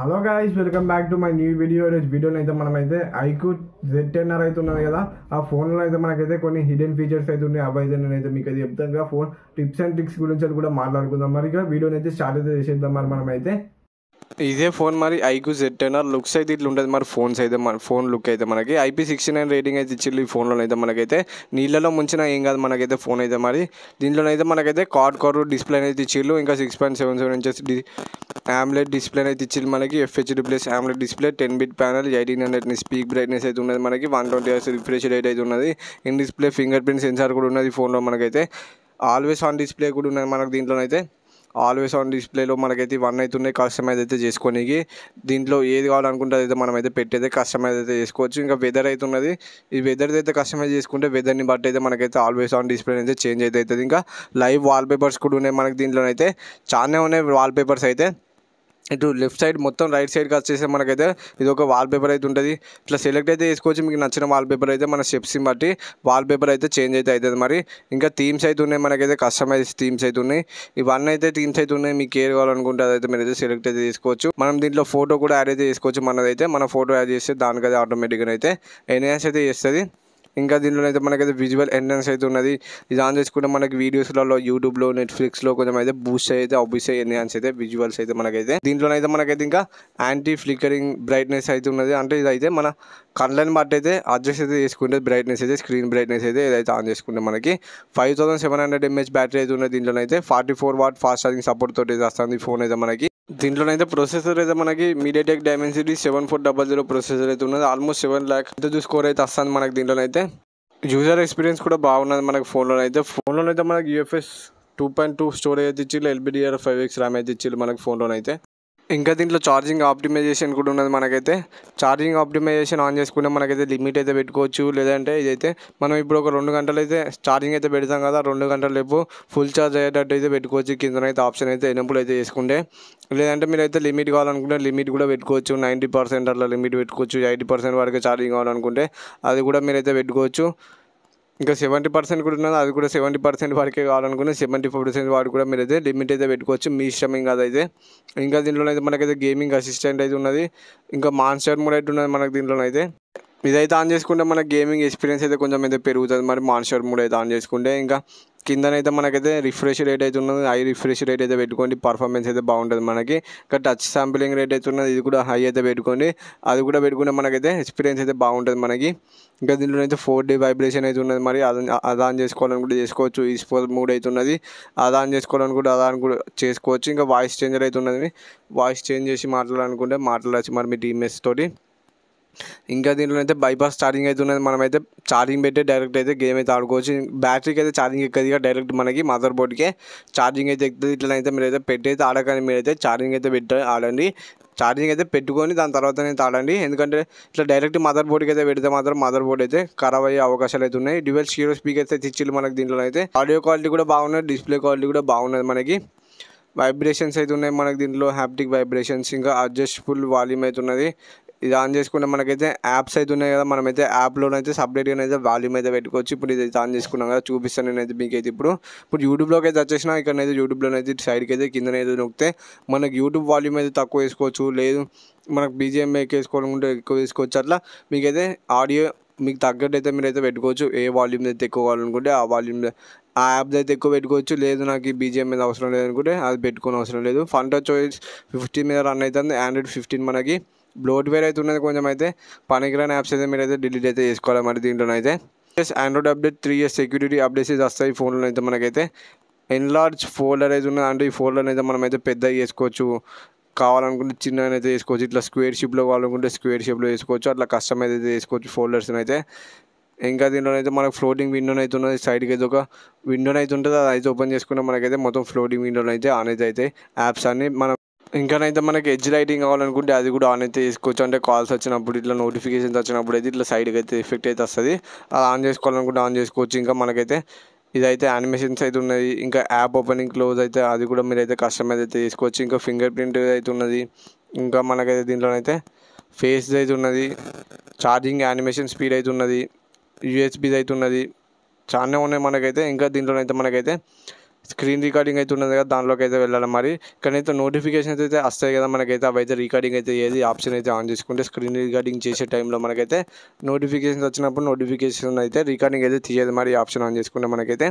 Hello guys, welcome back to my new video. వీడియోలో అయితే మనమైతే ఐక్యూ Z10R అయితే ఉన్నది కదా, ఆ ఫోన్లో అయితే మనకైతే కొన్ని హిడెన్ ఫీచర్స్ అయితే ఉన్నాయి. అవి అయితే నేనైతే మీకు అయితే చెప్తాను కదా, ఫోన్ టిప్స్ అండ్ ట్రిక్స్ గురించి కూడా మాట్లాడుకుందాం. మరి ఇక వీడియోని అయితే స్టార్ట్ అయితే చేసేద్దాం. మరి మనమైతే ఇదే ఫోన్ మరి ఐక్యూ Z10R లుక్స్ అయితే ఇట్లా ఉంటుంది. మరి ఫోన్స్ అయితే మన ఫోన్ లుక్ అయితే మనకి IP69 రేటింగ్ అయితే ఇచ్చింది. ఈ ఫోన్లో అయితే మనకైతే నీళ్ళలో ముంచిన ఏం కాదు మనకైతే ఫోన్ అయితే. మరి దీంట్లోనైతే మనకైతే క్వాడ్ డిస్ప్లే అయితే ఇచ్చిళ్ళు. ఇంకా 6.77 ఇంచెస్ AMOLED డిస్ప్లే అయితే ఇచ్చిళ్ళు. మనకి FHD plus AMOLED display, 10-bit panel, 1800 speak brightness అయితే ఉన్నది. మనకి 120Hz రిఫ్రెష్ రేట్ అయితే ఉన్నది. In display finger print censor కూడా ఉన్నది ఫోన్లో. మనకైతే ఆల్వేస్ ఆన్ డిస్ప్లే కూడా ఉన్నది మనకి దీంట్లోనైతే. ఆల్వేస్ ఆన్ డిస్ప్లేలో మనకైతే ఇవన్నీ అయితే ఉన్నాయి. కస్టమైజ్ అయితే చేసుకోనికి దీంట్లో ఏది కావాలనుకుంటే అయితే మనం అయితే పెట్టేదే కస్టమైజ్ అయితే చేసుకోవచ్చు. ఇంకా వెదర్ అయితే ఉన్నది. ఈ వెదర్ అయితే కస్టమైజ్ చేసుకుంటే వెదర్ని బట్టి అయితే మనకైతే ఆల్వేస్ ఆన్ డిస్ప్లే అయితే చేంజ్ అయితే అవుతుంది. ఇంకా లైవ్ వాల్పేపర్స్ కూడా ఉన్నాయి మనకి దీంట్లోనైతే. చాలానే ఉన్నాయి వాల్పేపర్స్ అయితే. ఇటు లెఫ్ట్ సైడ్ మొత్తం రైట్ సైడ్కి వచ్చేసి మనకైతే ఇది ఒక వాల్పేపర్ అయితే ఉంటుంది. ఇట్లా సెలెక్ట్ అయితే చేసుకోవచ్చు. మీకు నచ్చిన వాల్పేపర్ అయితే మన స్టెప్స్ని బట్టి వాల్పేపర్ అయితే చేంజ్ అయితే అవుతుంది. మరి ఇంకా థీమ్స్ అయితే ఉన్నాయి మనకైతే, కస్టమైజ్ థీమ్స్ అయితే ఉన్నాయి. ఇవన్నీ అయితే థీమ్స్ అయితే ఉన్నాయి. మీకు ఏది కావాలనుకుంటే అదైతే మీరు అయితే సెలెక్ట్ అయితే చేసుకోవచ్చు. మనం దీంట్లో ఫోటో కూడా యాడ్ అయితే చేసుకోవచ్చు. మనదైతే మన ఫోటో యాడ్ చేస్తే దానికైతే ఆటోమేటిక్గా అయితే ఎన్హాన్స్ అయితే చేస్తుంది. ఇంకా దీంట్లో అయితే మనకైతే విజువల్ ఎన్హాన్స్ అయితే ఉన్నది. ఇది ఆన్ చేసుకుంటే మనకి వీడియోస్లలో, యూట్యూబ్లో, నెట్ఫ్లిక్స్లో కొంచెం అయితే బూస్ట్ అయితే ఆబ్వియస్గా ఎన్హాన్స్ అయితే విజువల్స్ అయితే మనకైతే. దీంట్లోనైతే మనకైతే ఇంకా యాంటీ ఫ్లికరింగ్ బ్రైట్నెస్ అయితే ఉన్నది. అంటే ఇదైతే మన కళ్ళని బట్టి అయితే అడ్జస్ట్ అయితే చేసుకుంటే బ్రైట్నెస్ అయితే, స్క్రీన్ బ్రైట్నెస్ అయితే ఏదైతే ఆన్ చేసుకుంటే మనకి 5700 mAh బ్యాటరీ అయితే ఉన్నది. దీంట్లోనైతే 44W ఫాస్ట్ ఛార్జింగ్ సపోర్ట్ తోటి అయితే వస్తుంది ఫోన్ అయితే మనకి. దీంట్లోనైతే ప్రొసెసర్ అయితే మనకి MediaTek Dimensity 7400 ప్రొసెసర్ అయితే ఉన్నది. ఆల్మోస్ట్ 7 lakh స్కోర్ అయితే వస్తుంది మనకి దీంట్లోనైతే. యూజర్ ఎక్స్పీరియన్స్ కూడా బాగున్నది మనకి ఫోన్లోనైతే మనకి UFS 2.2 స్టోరేజ్ అయితే ఇచ్చి, LPDDR5X ర్యామ్ అయితే ఇచ్చి మనకి ఫోన్లోనైతే. ఇంకా దీంట్లో ఛార్జింగ్ ఆప్టిమైజేషన్ కూడా ఉన్నది మనకైతే. ఛార్జింగ్ ఆప్టిమైజేషన్ ఆన్ చేసుకుంటే మనకైతే లిమిట్ అయితే పెట్టుకోవచ్చు. లేదంటే ఇదైతే మనం ఇప్పుడు ఒక 2 గంటలు అయితే ఛార్జింగ్ అయితే పెడతాం కదా, 2 గంటల లేపు ఫుల్ ఛార్జ్ అయ్యేటట్టు అయితే పెట్టుకోవచ్చు. కిందనైతే ఆప్షన్ అయితే ఎనబుల్ అయితే చేసుకుంటే. లేదంటే మీరైతే లిమిట్ కావాలనుకుంటే లిమిట్ కూడా పెట్టుకోవచ్చు. 90% అట్లా లిమిట్ పెట్టుకోవచ్చు. 80% వరకు ఛార్జింగ్ కావాలనుకుంటే అది కూడా మీరైతే పెట్టుకోవచ్చు. ఇంకా 70% కూడా ఉన్నది. అది కూడా 70% వరకే కావాలనుకుని 75% వాడు కూడా మీరైతే లిమిట్ అయితే పెట్టుకోవచ్చు. మీ ఇష్టం ఇంకా అదైతే. ఇంకా దీంట్లోనైతే మనకైతే గేమింగ్ అసిస్టెంట్ అయితే ఉన్నది. ఇంకా మాన్స్టర్ మోడ్ అయితే ఉన్నది మనకి దీంట్లోనైతే. ఇదైతే ఆన్ చేసుకుంటే మన గేమింగ్ ఎక్స్పీరియన్స్ అయితే కొంచెం అయితే పెరుగుతుంది. మరి మాన్స్టర్ మోడ్ అయితే ఆన్ చేసుకుంటే. ఇంకా కిందనైతే మనకైతే రిఫ్రెష్ రేట్ అయితే ఉన్నది. హై రిఫ్రెష్ రేట్ అయితే పెట్టుకోండి. పర్ఫార్మెన్స్ అయితే బాగుంటుంది మనకి. ఇంకా టచ్ శాంపిలింగ్ రేట్ అయితే ఉన్నది. ఇది కూడా హై అయితే పెట్టుకోండి. అది కూడా పెట్టుకుంటే మనకైతే ఎక్స్పీరియన్స్ అయితే బాగుంటుంది మనకి. ఇంకా దీంట్లో అయితే 4D వైబ్రేషన్ అయితే ఉన్నది. మరి అది ఆన్ చేసుకోవాలని కూడా చేసుకోవచ్చు. ఈ స్పోర్ట్ మోడ్ అయితే ఉన్నది. అది ఆన్ చేసుకోవాలని కూడా కూడా చేసుకోవచ్చు. ఇంకా వాయిస్ చేంజర్ అయితే ఉన్నది. వాయిస్ చేంజ్ చేసి మాట్లాడాలనుకుంటే మాట్లాడచ్చు మరి మీ టీమ్మేట్స్ తోటి. ఇంకా దీంట్లో అయితే బైపాస్ ఛార్జింగ్ అయితే ఉన్నది. మనమైతే ఛార్జింగ్ పెట్టి డైరెక్ట్ అయితే గేమ్ అయితే ఆడుకోవచ్చు. బ్యాటరీకి అయితే ఛార్జింగ్ ఎక్కదిగా డైరెక్ట్ మనకి మదర్ బోర్డ్కే ఛార్జింగ్ అయితే ఎక్కుతుంది. ఇట్లనైతే మీరైతే పెట్టి అయితే ఆడకండి. మీరైతే ఛార్జింగ్ అయితే పెట్టి ఆడండి. ఛార్జింగ్ అయితే పెట్టుకొని దాని తర్వాత అయితే ఆడండి. ఎందుకంటే ఇట్లా డైరెక్ట్ మదర్ బోర్డ్కి అయితే పెడితే మాత్రం మదర్ బోర్డ్ అయితే ఖరాబ్ అయ్యే అవకాశాలు అయితే ఉన్నాయి. డ్యూయల్ స్టీరియో స్పీకర్స్ అయితే ఇచ్చిళ్ళు మనకి దీంట్లో అయితే. ఆడియో క్వాలిటీ కూడా బాగున్నది. డిస్ప్లే క్వాలిటీ కూడా బాగున్నది మనకి. వైబ్రేషన్స్ అయితే ఉన్నాయి మనకి దీంట్లో, హ్యాప్టిక్ వైబ్రేషన్స్. ఇంకా అడ్జస్టబుల్ వాల్యూమ్ అయితే ఉన్నది. ఇది ఆన్ చేసుకుంటే మనకైతే యాప్స్ అయితే ఉన్నాయి కదా, మనమైతే యాప్లోనైతే సపరేట్గా అయితే వాల్యూమ్ అయితే పెట్టుకోవచ్చు. ఇప్పుడు ఇది ఆన్ చేసుకున్నాం కదా, చూపిస్తాను నేనైతే మీకైతే. ఇప్పుడు యూట్యూబ్లోకి అయితే వచ్చేసిన. ఇక్కడనైతే యూట్యూబ్లోనైతే సైడ్కి అయితే కిందనైతే నొక్కితే మనకి యూట్యూబ్ వాల్యూమ్ అయితే తక్కువ వేసుకోవచ్చు. లేదు మనకు BGM వేసుకోవాలనుకుంటే ఎక్కువ వేసుకోవచ్చు. అట్లా మీకైతే ఆడియో మీకు తగ్గట్టు అయితే మీరైతే పెట్టుకోవచ్చు. ఏ వాల్యూమ్ అయితే ఎక్కువ కావాలనుకుంటే ఆ వాల్యూమ్, ఆ యాప్ అయితే ఎక్కువ పెట్టుకోవచ్చు. లేదు నాకు ఈ BGM మీద అవసరం లేదనుకుంటే అది పెట్టుకోని అవసరం లేదు. ఫన్ టచ్ OS 15 మీద రన్ అవుతుంది. Android 15 మనకి. బ్లోట్వేర్ అయితే ఉన్నది కొంచెం అయితే. పనికిరాని యాప్స్ అయితే మీరైతే డిలీట్ అయితే చేసుకోవాలి మరి దీంట్లోనైతే. Android update 3 years security updates వస్తాయి ఫోన్లో అయితే మనకైతే. ఎన్లార్జ్ ఫోల్డర్ అయితే ఉన్నది. అంటే ఈ ఫోల్డర్ అయితే మనమైతే పెద్దగా చేసుకోవచ్చు. కావాలనుకుంటే చిన్ననైతే చేసుకోవచ్చు. ఇట్లా స్క్వేర్ షేప్లో కావాలనుకుంటే స్క్వేర్ షేప్లో వేసుకోవచ్చు. అట్లా కస్టమైజ్ అయితే చేసుకోవచ్చు ఫోల్డర్స్ని అయితే. ఇంకా దీంట్లోనైతే మనకు ఫ్లోటింగ్ విండోని అయితే ఉన్నది. సైడ్కి అయితే ఒక విండోని అయితే ఉంటుంది. అది అయితే ఓపెన్ చేసుకుంటే మనకైతే మొత్తం ఫ్లోటింగ్ విండోని అయితే ఆన్ అయితే యాప్స్ అన్ని మనం. ఇంకానైతే మనకి ఎడ్జ్ లైటింగ్ కావాలనుకుంటే అది కూడా ఆన్ అయితే చేసుకోవచ్చు. అంటే కాల్స్ వచ్చినప్పుడు, ఇట్లా నోటిఫికేషన్స్ వచ్చినప్పుడు అయితే ఇట్లా సైడ్కి అయితే ఎఫెక్ట్ అయితే వస్తుంది. అది ఆన్ చేసుకోవాలనుకుంటే ఆన్ చేసుకోవచ్చు. ఇంకా మనకైతే ఇదైతే యానిమేషన్స్ అయితే ఉన్నది. ఇంకా యాప్ ఓపెనింగ్ క్లోజ్ అయితే అది కూడా మీరైతే కస్టమైజ్ అయితే చేసుకోవచ్చు. ఇంకా ఫింగర్ ప్రింట్ అయితే ఉన్నది. ఇంకా మనకైతే దీంట్లోనైతే ఫేస్ అయితే ఉన్నది. ఛార్జింగ్ యానిమేషన్ స్పీడ్ అయితే ఉన్నది. USB అయితే ఉన్నది. చాలా ఉన్నాయి మనకైతే. ఇంకా దీంట్లోనైతే మనకైతే స్క్రీన్ రికార్డింగ్ అయితే ఉన్నది కదా, దానిలోకి అయితే వెళ్ళాలి. మరి ఇక్కడైతే నోటిఫికేషన్స్ అయితే వస్తాయి కదా మనకైతే, అవి అయితే రికార్డింగ్ అయితే ఏది ఆప్షన్ అయితే ఆన్ చేసుకుంటే స్క్రీన్ రికార్డింగ్ చేసే టైంలో మనకైతే నోటిఫికేషన్స్ వచ్చినప్పుడు నోటిఫికేషన్ అయితే రికార్డింగ్ అయితే తీయదు. మరి ఈ ఆప్షన్ ఆన్ చేసుకుంటే మనకైతే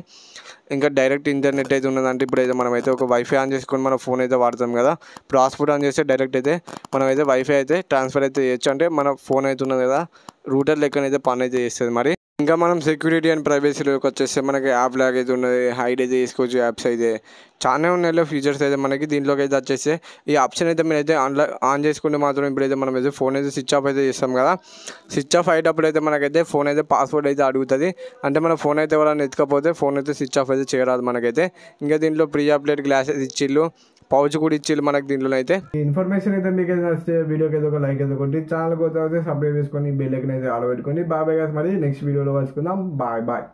ఇంకా డైరెక్ట్ ఇంటర్నెట్ అయితే ఉన్నదంటే ఇప్పుడైతే మనమైతే ఒక వైఫై ఆన్ చేసుకొని మన ఫోన్ అయితే వాడతాం కదా, ఇప్పుడు హాట్స్పాట్ ఆన్ చేస్తే డైరెక్ట్ అయితే మనమైతే వైఫై అయితే ట్రాన్స్ఫర్ అయితే చేయొచ్చు. అంటే మన ఫోన్ అయితే ఉన్నది కదా, రూటర్ లెక్కనైతే పని అయితే చేస్తుంది. మరి ఇంకా మనం సెక్యూరిటీ అండ్ ప్రైవసీలోకి వచ్చేస్తే మనకి యాప్ లాగ్ అయితే ఉన్నది, హైడ్ అయితే చేసుకోవచ్చు. యాప్స్ అయితే చాలా ఉన్నాయి ఫీచర్స్ అయితే మనకి. దీంట్లోకి అయితే వచ్చేస్తే ఈ ఆప్షన్ అయితే మీరు అయితే ఆన్ చేసుకుంటే మాత్రం ఇప్పుడైతే మనం అయితే ఫోన్ అయితే స్విచ్ ఆఫ్ అయితే చేస్తాం కదా, స్విచ్ ఆఫ్ అయ్యేటప్పుడు అయితే మనకైతే ఫోన్ అయితే పాస్వర్డ్ అయితే అడుగుతుంది. అంటే మన ఫోన్ అయితే ఎవరైనా ఎత్తుకపోతే ఫోన్ అయితే స్విచ్ ఆఫ్ అయితే చేయరాదు మనకైతే. ఇంకా దీంట్లో ప్రీ అప్డేట్ గ్లాసెస్ ఇచ్చిళ్ళు, పౌచ్ కూడా ఇచ్చిళ్ళు మనకి దీంట్లో అయితే. ఈ ఇన్ఫర్మేషన్ అయితే మీకు అయితే వస్తే వీడియోకి ఏదో ఒక లైక్ అయితే కొట్టి ఛానల్ కొత్త అయితే సబ్స్క్రైబ్ చేసుకొని బెల్ ఐకాన్ అయితే ఆల్ పెట్టుకోండి. బాయ్ బాయ్ గాయ్స్, మరి నెక్స్ట్ వీడియోలో కలుసుకుందాం. Bye bye.